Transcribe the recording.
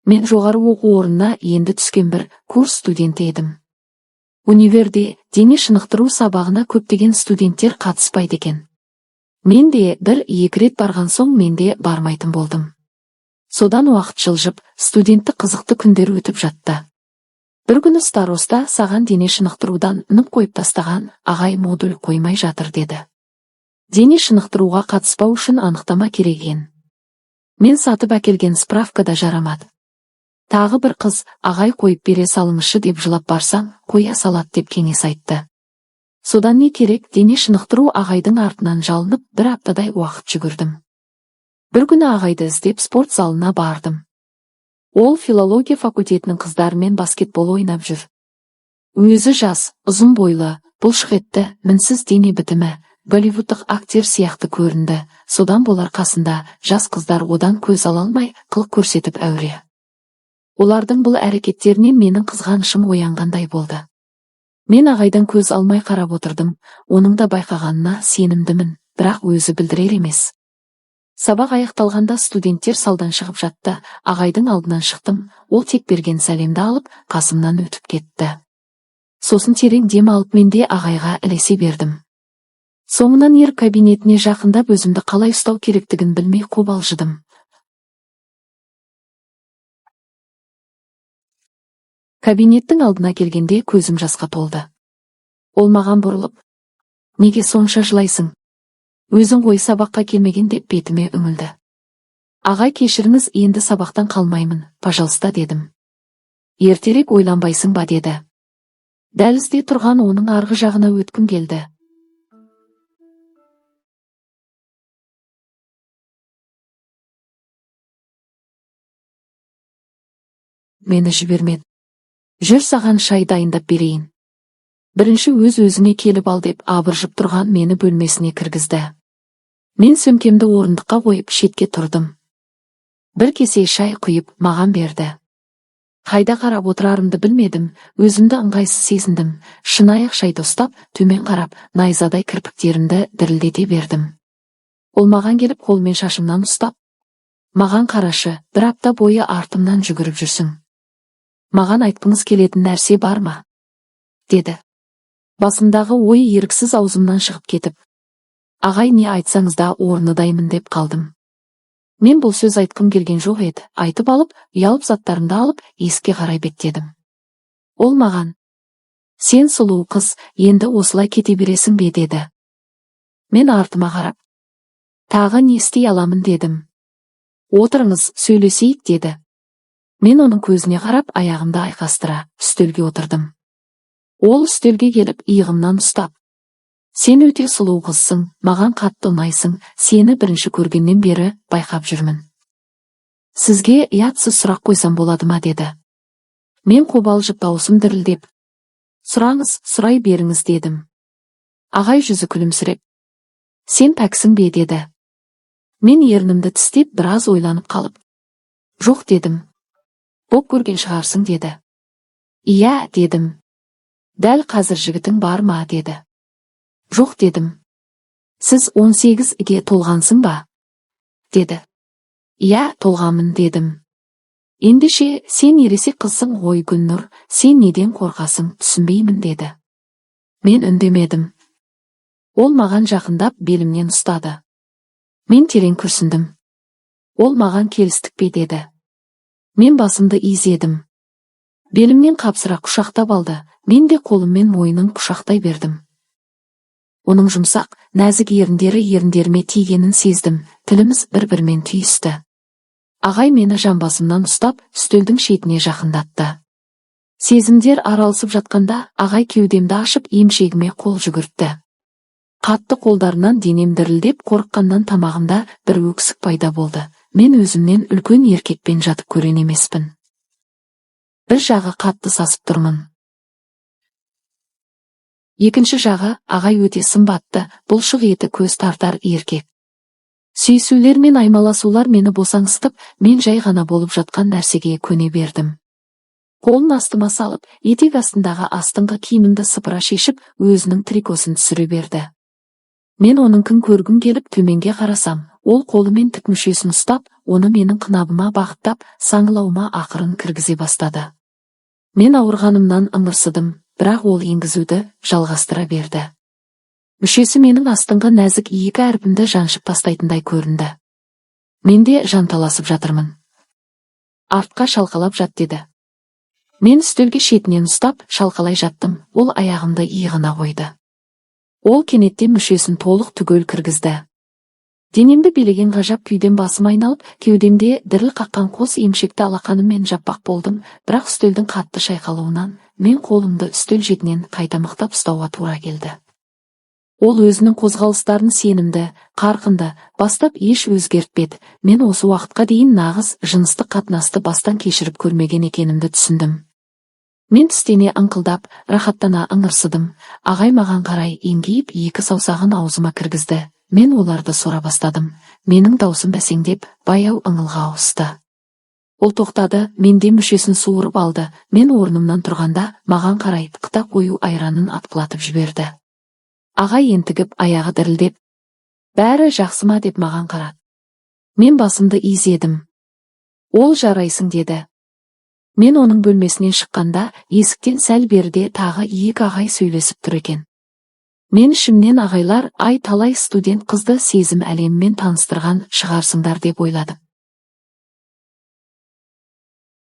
Мен жоғары оқу орнына енді түскен бір курс студенті едім. Универде дене шынықтыру сабағына көптеген студенттер қатыспайды екен. Мен де бір-екі рет барған соң мен де бармайтын болдым. Содан уақыт жылжып, студентті қызықты күндер өтіп жатты. Бір күні староста саған дене шынықтырудан үніп қойып тастаған ағай модуль қоймай жатыр деді. Дене шынықтыруға қатыспау үшін анықтама керек екен. Мен сатып әкелген справка да жарамады. Тағы бір қыз, ағай қойып бере салыңызшы деп жылап барсаң, қоя салады деп кеңес айтты. Содан не керек, дене шынықтыру ағайдың артынан жалынып, бір аптадай уақыт жүгірдім. Бір күні ағайды іздеп спорт залына бардым. Ол филология факультетінің қыздарымен баскетбол ойнап жүр. Өзі жас, ұзын бойлы, бұлшық етті, мінсіз дене бітімі, болливудтық актер сияқты көрінді. Содан болар қасында жас қыздар одан көз ала алмай, қылық көрсетіп әуре. Олардың бұл әрекеттерінен менің қызғанышым оянғандай болды. Мен ағайдан көз алмай қарап отырдым, оның да байқағанына сенімдімін, бірақ өзі білдірер емес. Сабақ аяқталғанда студенттер салдан шығып жатты, ағайдың алдынан шықтым, ол тек берген сәлемді алып, қасымнан өтіп кетті. Сосын терең дем алып мен де ағайға ілесе бердім. Соңынан ер кабинетіне жақындап өзімді қалай ұстау керектігін білмей қобалжыдым. Кабинеттің алдына келгенде көзім жасқа толды. Ол маған бұрылып, неге сонша жылайсың? Өзің ғой сабаққа келмеген деп бетіме үңілді. Ағай кешіріңіз, енді сабақтан қалмаймын, пожалуйста дедім. Ертерек ойланбайсың ба деді. Дәлізде тұрған оның арғы жағына өткім келді. Мені жібермеді. Жүр, саған шай дайындап берейін. Бірінші өз-өзіне келіп ал деп абыржып тұрған мені бөлмесіне кіргізді. Мен сөмкемді орындыққа қойып шетке тұрдым. Бір кесе шай құйып маған берді. Қайда қарап отырарымды білмедім, өзімді ыңғайсыз сезіндім. Шынайық шайды ұстап, төмен қарап, найзадай кірпіктерімді дірілдете бердім. Ол маған келіп қолмен шашымнан ұстап, маған қарашы, бір апта бойы артымнан жүгіріп жүрсің. Маған айтқыңыз келетін нәрсе бар ма? Деді. Басымдағы ой еріксіз аузымнан шығып кетіп, ағай не айтсаңыз да орындаймын деп қалдым. Мен бұл сөз айтқым келген жоқ еді, айтып алып, ұялып заттарымды алып, есікке қарай беттедім. Ол маған, сен сұлу қыз, енді осылай кете бересің бе деді. Мен артыма қарап, тағы не істей аламын дедім. Отырыңыз, сөйлесейік деді. Мен оның көзіне қарап, аяғымды айқастыра, үстелге отырдым. Ол үстелге келіп, иығымнан ұстап, сен өте сұлу қызсың, маған қатты ұнайсың, сені бірінші көргеннен бері байқап жүрмін. Сізге ұятсыз сұрақ қойсам болады ма деді. Мен қобалжып даусым дірілдеп, сұраңыз, сұрай беріңіз дедім. Ағай жүзі күлімсіреп, сен пәксің бе деді. Мен ернімді тістеп біраз ойланып қалып, жоқ дедім. Боп көрген шығарсың деді. Иә дедім. Дәл қазір жігітің бар ма деді. Жоқ дедім. Сіз 18-ге толғансың ба? Деді. Иә, толғамын дедім. Ендеше, сен ересек қызсың ғой Гүлнұр, сен неден қорқасың, түсінбеймін деді. Мен үндемедім. Ол маған жақындап белімнен ұстады. Мен терең күрсіндім. Ол маған келістік пе деді. Мен басымды изедім. Белімнен қапсыра құшақтап алды, мен де қолыммен мойнын құшақтай бердім. Оның жұмсақ, нәзік еріндеріме тигенін сездім, тіліміз бір-бірімен түйісті. Ағай мені жамбасымнан ұстап, үстелдің шетіне жақындатты. Сезімдер аралысып жатқанда, ағай кеудемді ашып, емшегіме қол жүгіртті. Қатты қолдарынан денем дірілдеп, қорыққаннан тамағымда бір өксік пайда болды. Мен өзімнен үлкен еркекпен жатып көрген емеспін. Бір жағы қатты сасып тұрмын. Екінші жағы, ағай өте сымбатты, бұлшық еті көз тартар еркек. Сүйісулер мен аймаласулар мені босаңсытып, мен жай ғана болып жатқан нәрсеге көне бердім. Қолын астыма салып, етек астындағы астыңғы киімімді сыпыра шешіп, өзінің трикосын түсіре берді. Мен оның күн көргім келіп төменге қарасам, ол қолымен тік мүшесін ұстап, оны менің қынабыма бағыттап, саңылауыма ақырын кіргізе бастады. Мен ауырғанымнан ыңырсыдым, бірақ ол енгізуді жалғастыра берді. Мүшесі менің астыңғы нәзік екі әрпімді жаншып тастайтындай көрінді. Мен де жанталасып жатырмын. Артқа шалқалап жат деді. Мен үстелге шетінен ұстап, шалқалай жаттым, ол аяғымды иығына қойды. Ол кенеттен мүшесін толық түгел кіргізді. Денемді билеген ғажап күйден басым айналып, кеудемде діріл қаққан қос емшекті алақаныммен жаппақ болдым, бірақ үстелдің қатты шайқалуынан мен қолымды үстел шетінен қайта мықтап ұстауға тура келді. Ол өзінің қозғалыстарын сенімді, қарқынды, бастап еш өзгертпеді. Мен осы уақытқа дейін нағыз жыныстық қатынасты бастан кешіріп көрмеген екенімді түсіндім. Мен тістене ыңқылдап, рахаттана ыңырсыдым. Ағай маған қарай еңкейіп, екі саусағын аузыма кіргізді. Мен оларды сора бастадым. Менің даусым бәсеңдеп, баяу ыңылға ауысты. Ол тоқтады, менде мүшесін суырып алды. Мен орнымнан тұрғанда, маған қарай қыта қою айранын атқылатып жіберді. Ағай ентігіп, аяғы дірілдеп, бәрі жақсы ма деп маған қарады. Мен басымды изедім. Ол жарайсың деді. Мен оның бөлмесінен шыққанда, есіктен сәл беріде тағы екі ағай сөйлесіп тұр екен. Мен ішімнен ағайлар ай талай студент қызды сезім әлемімен таныстырған шығарсыңдар деп ойладым.